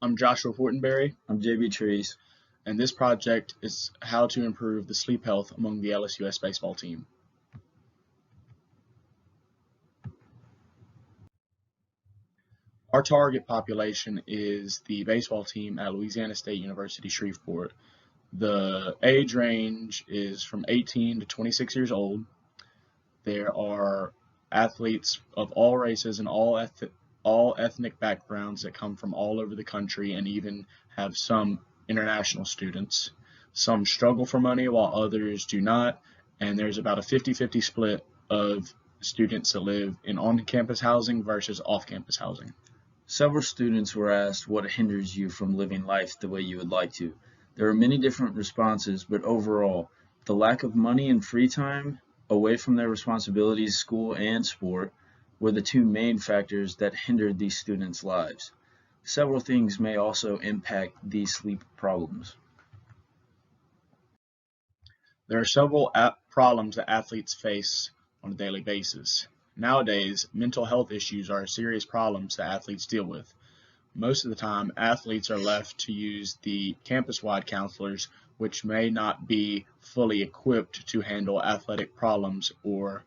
I'm Joshua Fortenberry, I'm JB Trees. and this project is how to improve the sleep health among the LSUS baseball team. Our target population is the baseball team at Louisiana State University Shreveport. The age range is from 18 to 26 years old. There are athletes of all races and all ethnic backgrounds that come from all over the country, and even have some international students. Some struggle for money while others do not, and there's about a 50-50 split of students that live in on-campus housing versus off-campus housing. Several students were asked what hinders you from living life the way you would like to. There are many different responses, but overall, the lack of money and free time away from their responsibilities, school and sport, were the two main factors that hindered these students' lives. Several things may also impact these sleep problems. There are several problems that athletes face on a daily basis. Nowadays, mental health issues are serious problems that athletes deal with. Most of the time, athletes are left to use the campus-wide counselors, which may not be fully equipped to handle athletic problems or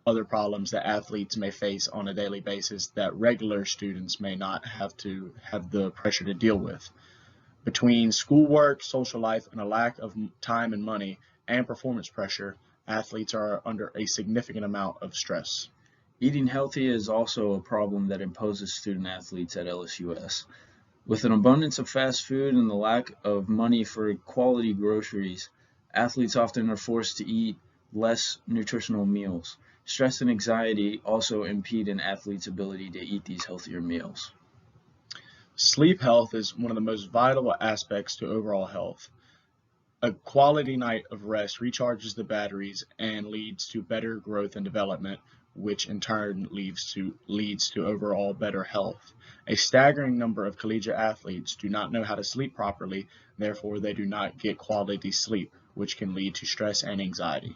other problems that athletes may face on a daily basis that regular students may not have to have the pressure to deal with. Between schoolwork, social life, and a lack of time and money and performance pressure, athletes are under a significant amount of stress. Eating healthy is also a problem that imposes student athletes at LSUS. With an abundance of fast food and the lack of money for quality groceries, athletes often are forced to eat less nutritional meals. Stress and anxiety also impede an athlete's ability to eat these healthier meals. Sleep health is one of the most vital aspects to overall health. A quality night of rest recharges the batteries and leads to better growth and development, which in turn leads to overall better health. A staggering number of collegiate athletes do not know how to sleep properly, therefore they do not get quality sleep, which can lead to stress and anxiety.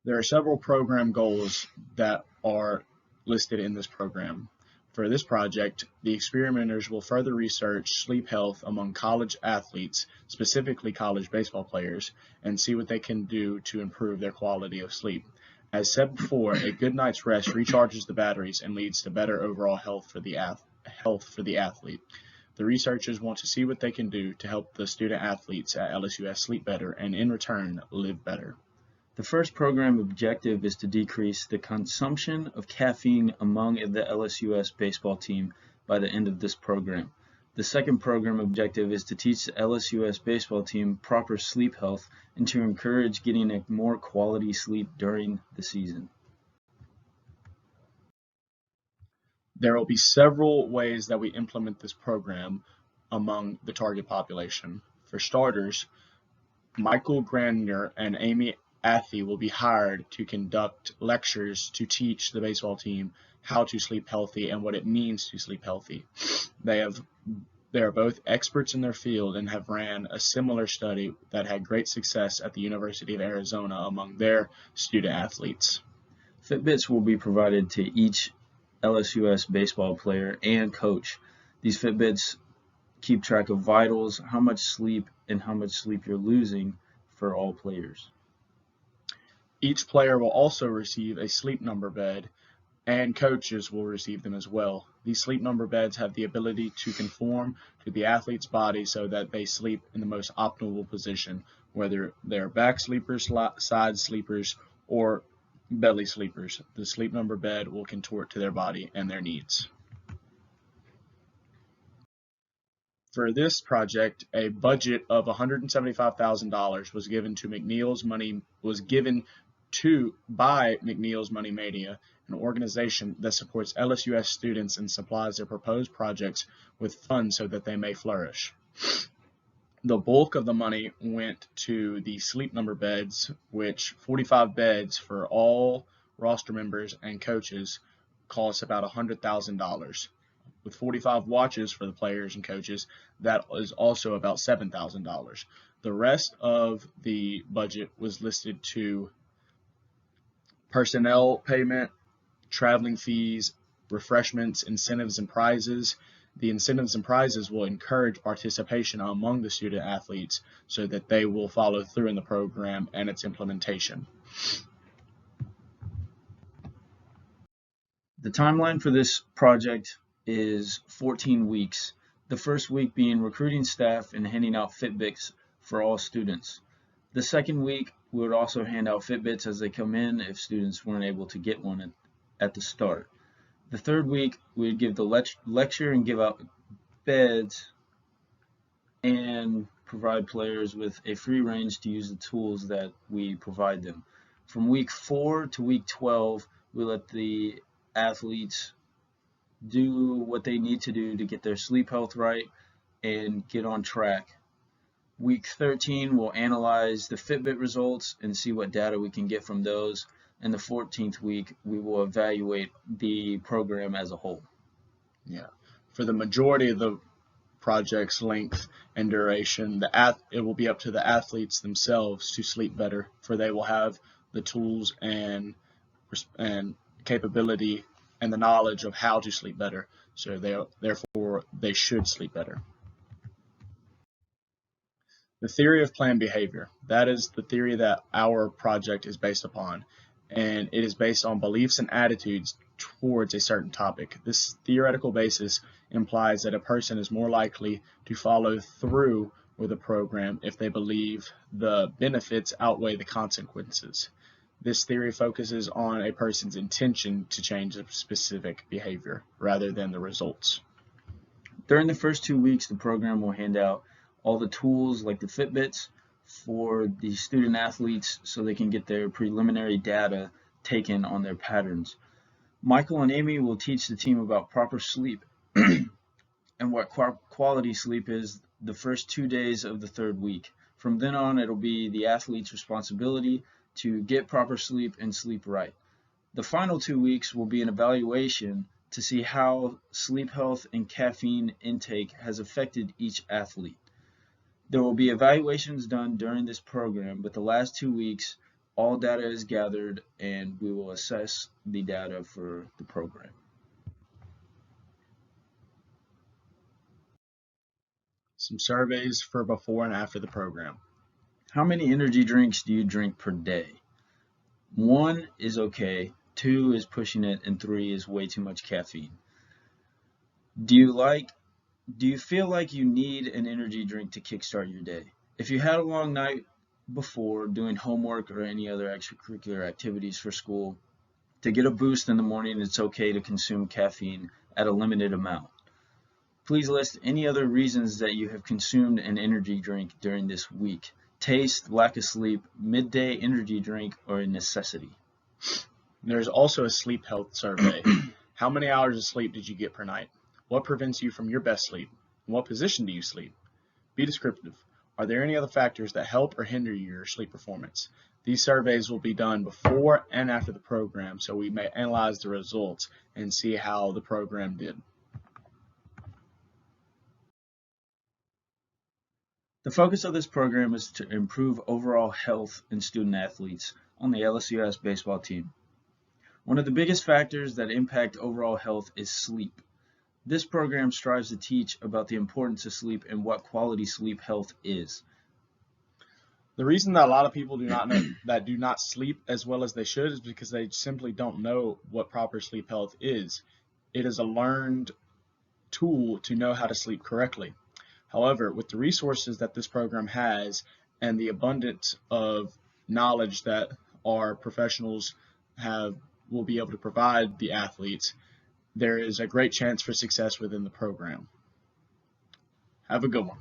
There are several program goals that are listed in this program. For this project, the experimenters will further research sleep health among college athletes, specifically college baseball players, and see what they can do to improve their quality of sleep. As said before, a good night's rest recharges the batteries and leads to better overall health for the athlete. The researchers want to see what they can do to help the student athletes at LSUS sleep better and in return live better. The first program objective is to decrease the consumption of caffeine among the LSUS baseball team by the end of this program. The second program objective is to teach the LSUS baseball team proper sleep health and to encourage getting a more quality sleep during the season. There will be several ways that we implement this program among the target population. For starters, Michael Grandner and Amy Athy will be hired to conduct lectures to teach the baseball team how to sleep healthy and what it means to sleep healthy. They are both experts in their field and have ran a similar study that had great success at the University of Arizona among their student athletes. Fitbits will be provided to each LSUS baseball player and coach. These Fitbits keep track of vitals, how much sleep, and how much sleep you're losing for all players. Each player will also receive a sleep number bed, and coaches will receive them as well. These sleep number beds have the ability to conform to the athlete's body so that they sleep in the most optimal position, whether they're back sleepers, side sleepers, or belly sleepers. The sleep number bed will contort to their body and their needs. For this project, a budget of $175,000 was given by McNeil's Money Mania, an organization that supports LSUS students and supplies their proposed projects with funds so that they may flourish. The bulk of the money went to the sleep number beds, which 45 beds for all roster members and coaches costs about $100,000. With 45 watches for the players and coaches, that is also about $7,000. The rest of the budget was listed to personnel payment, traveling fees, refreshments, incentives, and prizes. The incentives and prizes will encourage participation among the student athletes so that they will follow through in the program and its implementation. The timeline for this project is 14 weeks, the first week being recruiting staff and handing out Fitbits for all students. The second week, we would also hand out Fitbits as they come in if students weren't able to get one at the start. The third week, we would give the lecture and give out beds and provide players with a free range to use the tools that we provide them. From week 4 to week 12, we let the athletes do what they need to do to get their sleep health right and get on track. Week 13, we'll analyze the Fitbit results and see what data we can get from those. And the 14th week, we will evaluate the program as a whole. Yeah. For the majority of the project's length and duration, it will be up to the athletes themselves to sleep better, for they will have the tools and capability and the knowledge of how to sleep better. So therefore, they should sleep better. The theory of planned behavior. That is the theory that our project is based upon, and it is based on beliefs and attitudes towards a certain topic. This theoretical basis implies that a person is more likely to follow through with a program if they believe the benefits outweigh the consequences. This theory focuses on a person's intention to change a specific behavior rather than the results. During the first 2 weeks, the program will hand out all the tools like the Fitbits for the student athletes so they can get their preliminary data taken on their patterns. Michael and Amy will teach the team about proper sleep and what quality sleep is the first 2 days of the third week. From then on, it'll be the athlete's responsibility to get proper sleep and sleep right. The final 2 weeks will be an evaluation to see how sleep health and caffeine intake has affected each athlete. There will be evaluations done during this program, but the last 2 weeks, all data is gathered and we will assess the data for the program. Some surveys for before and after the program. How many energy drinks do you drink per day? 1 is okay, 2 is pushing it, and 3 is way too much caffeine. Do you feel like you need an energy drink to kickstart your day? If you had a long night before doing homework or any other extracurricular activities for school, to get a boost in the morning, it's okay to consume caffeine at a limited amount. Please list any other reasons that you have consumed an energy drink during this week. Taste, lack of sleep, midday energy drink, or a necessity. There's also a sleep health survey. How many hours of sleep did you get per night? What prevents you from your best sleep? In what position do you sleep? Be descriptive. Are there any other factors that help or hinder your sleep performance? These surveys will be done before and after the program, so we may analyze the results and see how the program did. The focus of this program is to improve overall health in student athletes on the LSUS baseball team. One of the biggest factors that impact overall health is sleep. This program strives to teach about the importance of sleep and what quality sleep health is. The reason that a lot of people do not sleep as well as they should is because they simply don't know what proper sleep health is. It is a learned tool to know how to sleep correctly. However, with the resources that this program has and the abundance of knowledge that our professionals will be able to provide the athletes, there is a great chance for success within the program. Have a good one.